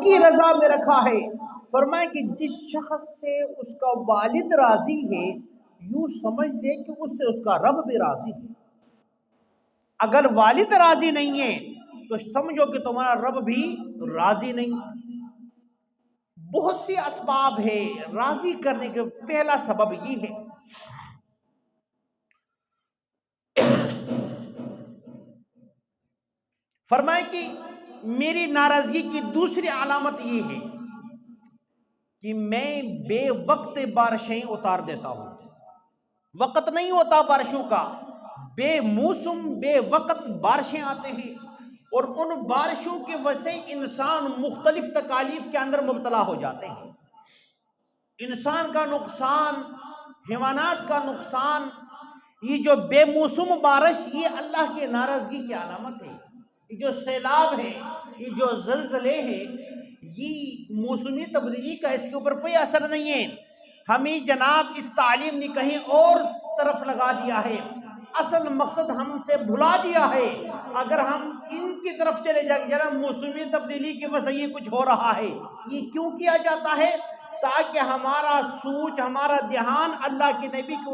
کی رضا میں رکھا ہے۔ فرمایا کہ جس شخص سے اس کا والد راضی ہے یوں سمجھ لے کہ اس سے اس کا رب بھی راضی ہے۔ اگر والد راضی نہیں ہے تو سمجھو کہ تمہارا رب بھی راضی نہیں۔ بہت سی اسباب ہے راضی کرنے کے، پہلا سبب یہ ہے فرمائے کہ میری ناراضگی کی دوسری علامت یہ ہے کہ میں بے وقت بارشیں اتار دیتا ہوں۔ وقت نہیں ہوتا بارشوں کا، بے موسم بے وقت بارشیں آتے ہیں، اور ان بارشوں کی وجہ سے انسان مختلف تکالیف کے اندر مبتلا ہو جاتے ہیں۔ انسان کا نقصان، حیوانات کا نقصان، یہ جو بے موسم بارش یہ اللہ کی ناراضگی کی علامت ہے۔ یہ جو سیلاب ہے، یہ جو زلزلے ہیں، یہ موسمی تبدیلی کا اس کے اوپر کوئی اثر نہیں ہے۔ ہمیں جناب اس تعلیم نے کہیں اور طرف لگا دیا ہے، اصل مقصد ہم سے بھلا دیا ہے۔ اگر ہم ان کی طرف چلے جائیں جناب موسمی تبدیلی کی وجہ سے یہ کچھ ہو رہا ہے، یہ کیوں کیا جاتا ہے؟ تاکہ ہمارا سوچ، ہمارا دھیان اللہ کے نبی کے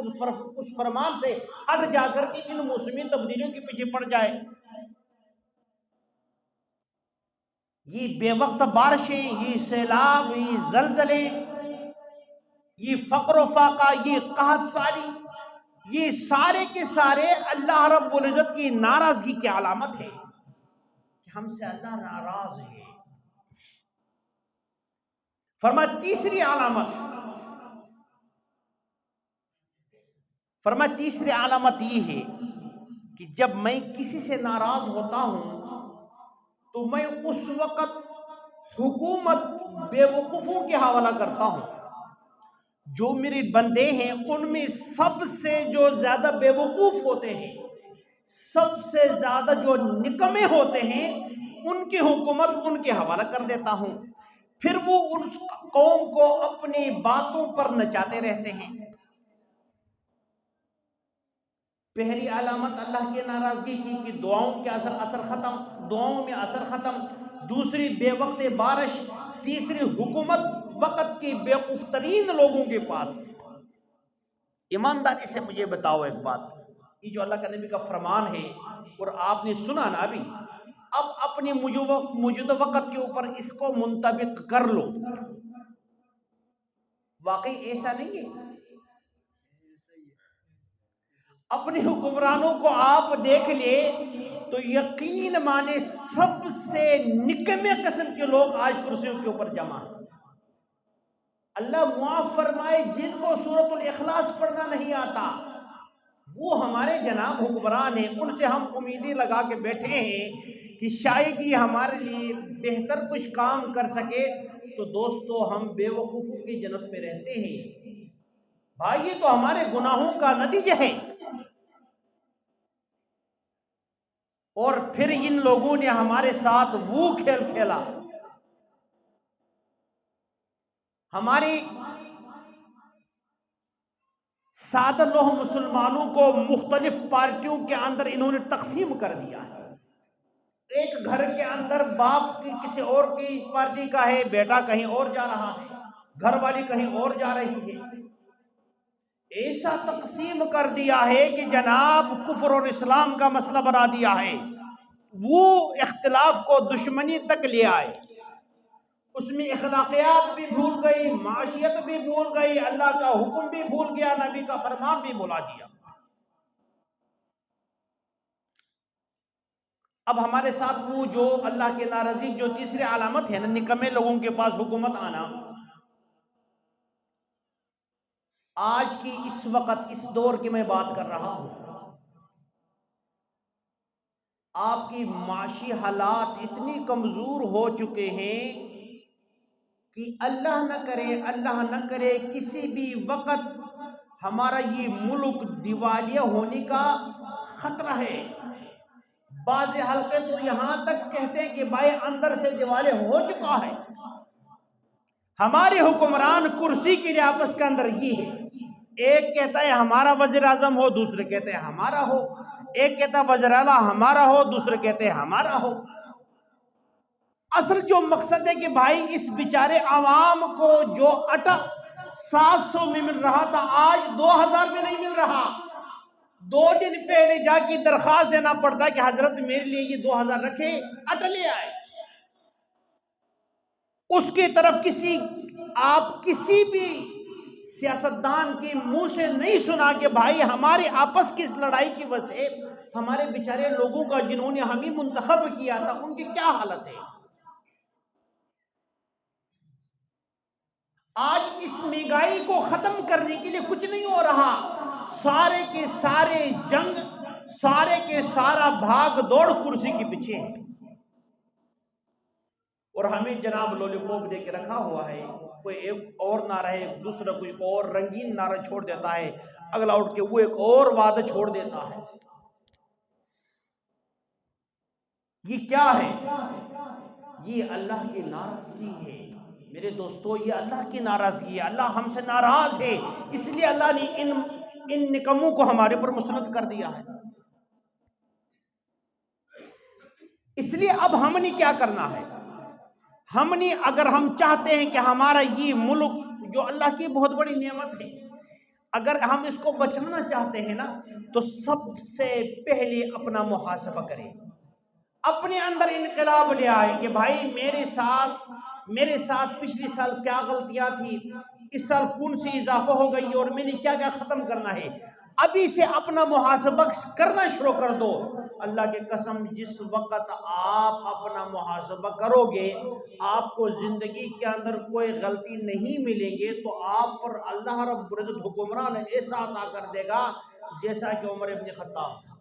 اس فرمان سے ہٹ جا کر کے ان موسمی تبدیلیوں کے پیچھے پڑ جائے۔ یہ بے وقت بارشیں، یہ سیلاب، یہ زلزلے، یہ فقر و فاقہ، یہ قحط سالی، یہ سارے کے سارے اللہ رب العزت کی ناراضگی کی علامت ہے کہ ہم سے اللہ ناراض ہے۔ فرمایا تیسری علامت یہ ہے کہ جب میں کسی سے ناراض ہوتا ہوں تو میں اس وقت حکومت بے وقوفوں کے حوالہ کرتا ہوں۔ جو میرے بندے ہیں ان میں سب سے جو زیادہ بے وقوف ہوتے ہیں، سب سے زیادہ جو نکمے ہوتے ہیں، ان کی حکومت ان کے حوالہ کر دیتا ہوں۔ پھر وہ ان قوم کو اپنی باتوں پر نچاتے رہتے ہیں۔ پہلی علامت اللہ کی ناراضگی کی کہ دعاؤں کے اثر ختم، دعاؤں میں اثر ختم۔ دوسری بے وقت بارش، تیسری حکومت وقت کی بے وقوف ترین لوگوں کے پاس۔ ایمانداری سے مجھے بتاؤ ایک بات، یہ جو اللہ کا نبی کا فرمان ہے اور آپ نے سنا نا ابھی، اب اپنے موجودہ وقت کے اوپر اس کو منطبق کر لو۔ واقعی ایسا نہیں ہے؟ اپنے حکمرانوں کو آپ دیکھ لے تو یقین مانے سب سے نکمے قسم کے لوگ آج کرسیوں کے اوپر جمع ہیں۔ اللہ معاف فرمائے جن کو سورۃ الاخلاص پڑھنا نہیں آتا، وہ ہمارے جناب حکمران ہیں، ان سے ہم امیدیں لگا کے بیٹھے ہیں کہ شاید یہ ہمارے لیے بہتر کچھ کام کر سکے۔ تو دوستو ہم بے وقوفوں کی جنت میں رہتے ہیں بھائی، یہ تو ہمارے گناہوں کا نتیجہ ہے۔ اور پھر ان لوگوں نے ہمارے ساتھ وہ کھیل کھیلا، ہماری سادہ لوہ مسلمانوں کو مختلف پارٹیوں کے اندر انہوں نے تقسیم کر دیا ہے۔ ایک گھر کے اندر باپ کی کسی اور کی پارٹی کا ہے، بیٹا کہیں اور جا رہا ہے، گھر والی کہیں اور جا رہی ہے۔ ایسا تقسیم کر دیا ہے کہ جناب کفر اور اسلام کا مسئلہ بنا دیا ہے۔ وہ اختلاف کو دشمنی تک لے آئے، اس میں اخلاقیات بھی بھول گئی، معاشیت بھی بھول گئی، اللہ کا حکم بھی بھول گیا، نبی کا فرمان بھی بھلا دیا۔ اب ہمارے ساتھ وہ جو اللہ کے ناراضی جو تیسری علامت ہے نا، نکمے لوگوں کے پاس حکومت آنا، آج کی اس وقت اس دور کی میں بات کر رہا ہوں، آپ کی معاشی حالات اتنی کمزور ہو چکے ہیں کہ اللہ نہ کرے کسی بھی وقت ہمارا یہ ملک دیوالیہ ہونے کا خطرہ ہے۔ بعض حلقے تو یہاں تک کہتے ہیں کہ بھائی اندر سے دیوالیہ ہو چکا ہے۔ ہمارے حکمران کرسی کے لیے آپس کے اندر یہ ہے، ایک کہتا ہے ہمارا وزیر اعظم ہو، دوسرے کہتے ہیں ہمارا ہو، ایک کہتا ہے وزیر اعلیٰ ہمارا ہو، دوسرے کہتے ہیں ہمارا ہو۔ اصل جو مقصد ہے کہ بھائی اس بیچارے عوام کو جو اٹا 700 میں مل رہا تھا آج 2000 میں نہیں مل رہا. 2 دن پہلے جا کے درخواست دینا پڑتا ہے کہ حضرت میرے لیے یہ 2000 رکھے, اٹا لے آئے. اس کی طرف آپ کسی بھی سیاستدان کے منہ سے نہیں سنا کہ بھائی ہمارے آپس کی اس لڑائی کی وجہ سے ہمارے بیچارے لوگوں کا جنہوں نے ہمیں منتخب کیا تھا ان کی کیا حالت ہے. آج اس مہنگائی کو ختم کرنے کے لیے کچھ نہیں ہو رہا, سارے کے سارے جنگ, سارے کے سارا بھاگ دوڑ کرسی کے پیچھے ہے. اور ہمیں جناب لولی پوپ دے کے رکھا ہوا ہے, کوئی ایک اور نعرہ ہے, دوسرا کوئی اور رنگین نعرہ چھوڑ دیتا ہے, اگلا اٹھ کے وہ ایک اور وعدہ چھوڑ دیتا ہے. یہ کیا ہے؟ یہ اللہ کی ناراضگی ہے میرے دوستو, یہ اللہ کی ناراضگی ہے. اللہ ہم سے ناراض ہے, اس لیے اللہ نے ان نکموں کو ہمارے پر مسلط کر دیا ہے. اس لیے اب ہم نے کیا کرنا ہے؟ ہم نے, اگر ہم چاہتے ہیں کہ ہمارا یہ ملک جو اللہ کی بہت بڑی نعمت ہے, اگر ہم اس کو بچانا چاہتے ہیں نا, تو سب سے پہلے اپنا محاسبہ کریں, اپنے اندر انقلاب لے آئے کہ بھائی میرے ساتھ پچھلی سال کیا غلطیاں تھی, اس سال کون سی اضافہ ہو گئی اور میں نے کیا کیا ختم کرنا ہے. ابھی سے اپنا محاسبہ کرنا شروع کر دو. اللہ کے قسم جس وقت آپ اپنا محاسبہ کرو گے, آپ کو زندگی کے اندر کوئی غلطی نہیں ملیں گے, تو آپ پر اللہ رب العزت حکمران ایسا عطا کر دے گا جیسا کہ عمر ابن خطاب تھا.